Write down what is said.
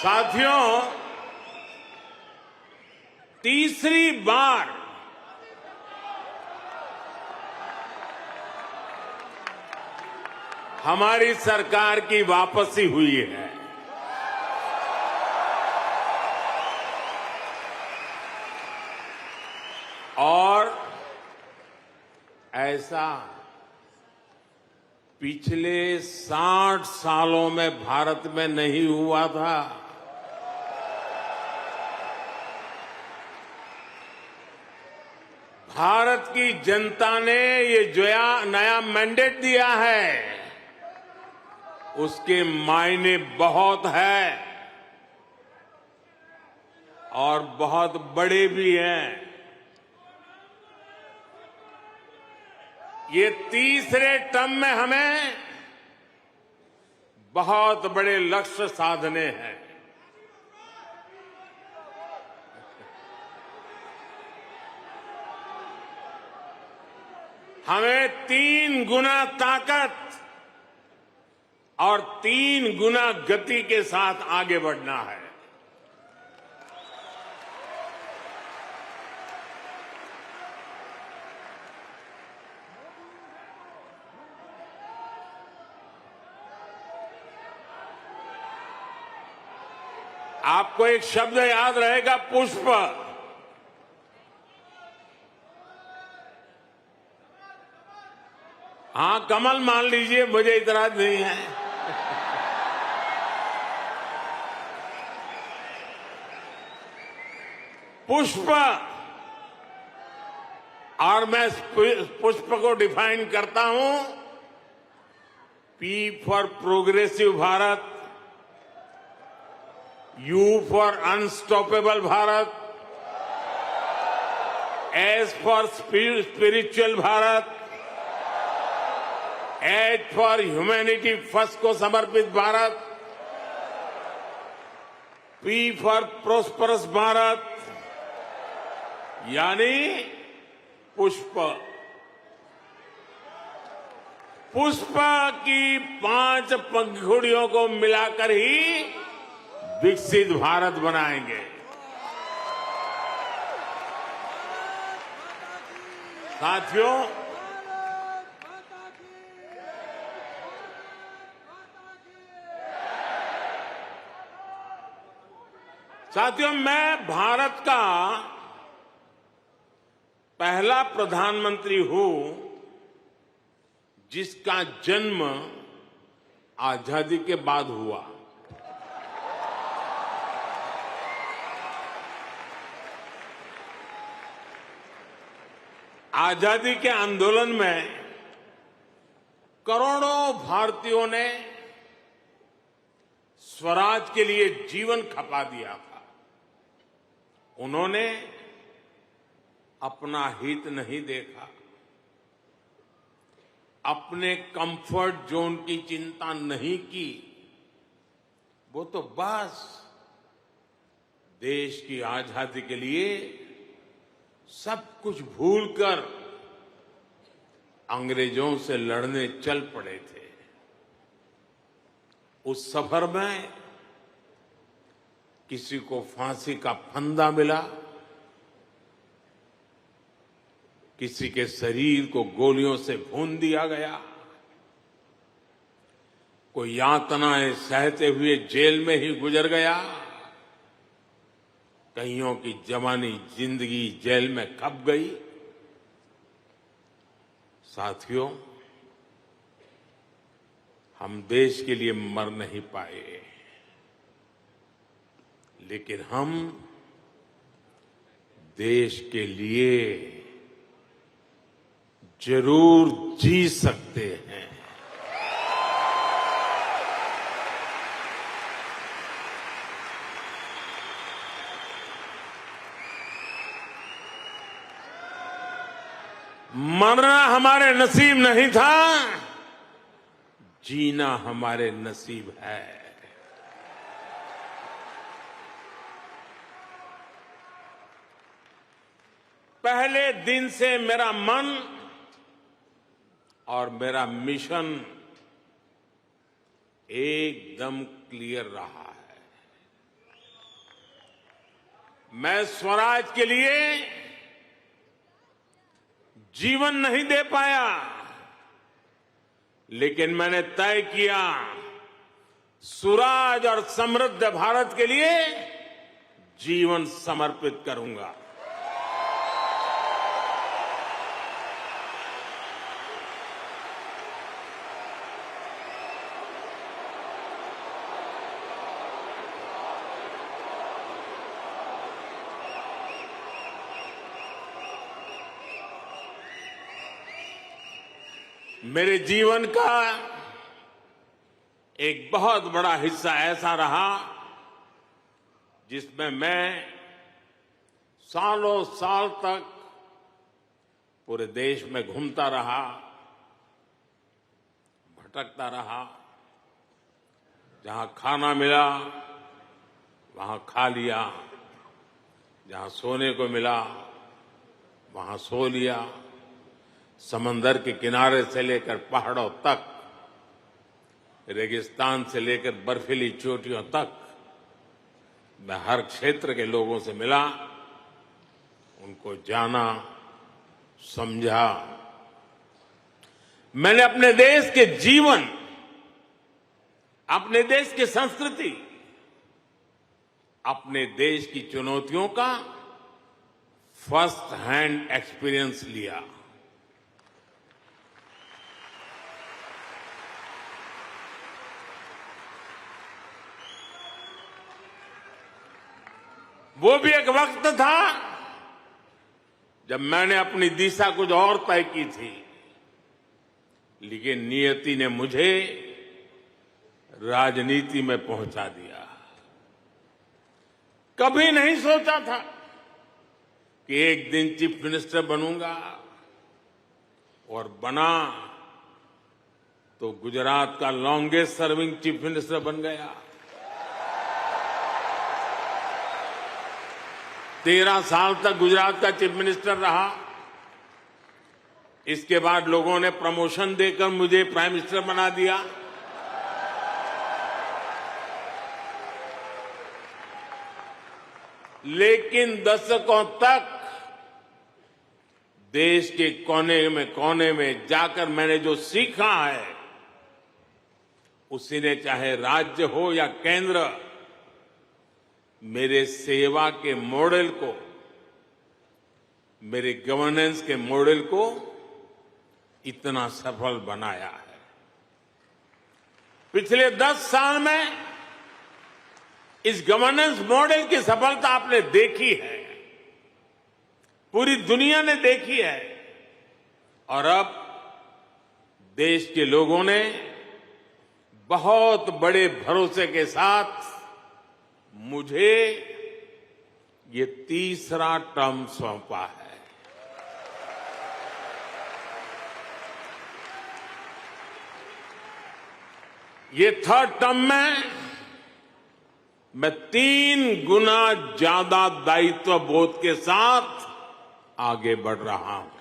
साथियों, तीसरी बार हमारी सरकार की वापसी हुई है। और ऐसा पिछले 60 सालों में भारत में नहीं हुआ था। भारत की जनता ने ये जो नया मैंडेट दिया है, उसके मायने बहुत है और बहुत बड़े भी हैं। ये तीसरे टर्म में हमें बहुत बड़े लक्ष्य साधने हैं। हमें 3 गुना ताकत और 3 गुना गति के साथ आगे बढ़ना है। आपको एक शब्द याद रहेगा, पुष्प। हां, कमल मान लीजिए, मुझे इतराज नहीं है। पुष्प, और मैं पुष्प को डिफाइन करता हूं, P for progressive Bharat, you for unstoppable Bharat, S for spiritual Bharat, H for humanity first को समर्पित Bharat, P for prosperous Bharat, यानी पुष्प। पुष्प की 5 पंखुड़ियों को मिलाकर ही विकसित भारत बनाएंगे। साथियों, मैं भारत का पहला प्रधानमंत्री हूं जिसका जन्म आजादी के बाद हुआ। आजादी के आंदोलन में करोड़ों भारतीयों ने स्वराज के लिए जीवन खपा दिया था। उन्होंने अपना हित नहीं देखा, अपने कंफर्ट जोन की चिंता नहीं की। वो तो बस देश की आजादी के लिए सब कुछ भूलकर अंग्रेजों से लड़ने चल पड़े थे। उस सफर में किसी को फांसी का फंदा मिला, किसी के शरीर को गोलियों से भून दिया गया, कोई यातनाएं सहते हुए जेल में ही गुजर गया, कईयों की जवानी जिंदगी जेल में खप गई। साथियों, हम देश के लिए मर नहीं पाए, लेकिन हम देश के लिए जरूर जी सकते हैं। मरना हमारे नसीब नहीं था, जीना हमारे नसीब है। पहले दिन से मेरा मन और मेरा मिशन एकदम क्लियर रहा है। मैं स्वराज के लिए जीवन नहीं दे पाया, लेकिन मैंने तय किया सुराज और समृद्ध भारत के लिए जीवन समर्पित करूंगा। मेरे जीवन का एक बहुत बड़ा हिस्सा ऐसा रहा जिसमें मैं सालों साल तक पूरे देश में घूमता रहा, भटकता रहा। जहां खाना मिला वहां खा लिया, जहां सोने को मिला वहां सो लिया। समंदर के किनारे से लेकर पहाड़ों तक, रेगिस्तान से लेकर बर्फीली चोटियों तक मैं हर क्षेत्र के लोगों से मिला, उनको जाना, समझा। मैंने अपने देश के जीवन, अपने देश की संस्कृति, अपने देश की चुनौतियों का फर्स्ट हैंड एक्सपीरियंस लिया। वो भी एक वक्त था जब मैंने अपनी दिशा कुछ और तय की थी, लेकिन नियति ने मुझे राजनीति में पहुंचा दिया। कभी नहीं सोचा था कि एक दिन चीफ मिनिस्टर बनूंगा, और बना तो गुजरात का लॉन्गेस्ट सर्विंग चीफ मिनिस्टर बन गया। 13 साल तक गुजरात का चीफ मिनिस्टर रहा। इसके बाद लोगों ने प्रमोशन देकर मुझे प्राइम मिनिस्टर बना दिया। लेकिन दशकों तक देश के कोने में जाकर मैंने जो सीखा है, उसी ने चाहे राज्य हो या केंद्र, मेरे सेवा के मॉडल को, मेरे गवर्नेंस के मॉडल को इतना सफल बनाया है। पिछले 10 साल में इस गवर्नेंस मॉडल की सफलता आपने देखी है, पूरी दुनिया ने देखी है, और अब देश के लोगों ने बहुत बड़े भरोसे के साथ मुझे ये तीसरा टर्म सौंपा है। ये थर्ड टर्म में मैं 3 गुना ज्यादा दायित्व बोध के साथ आगे बढ़ रहा हूं।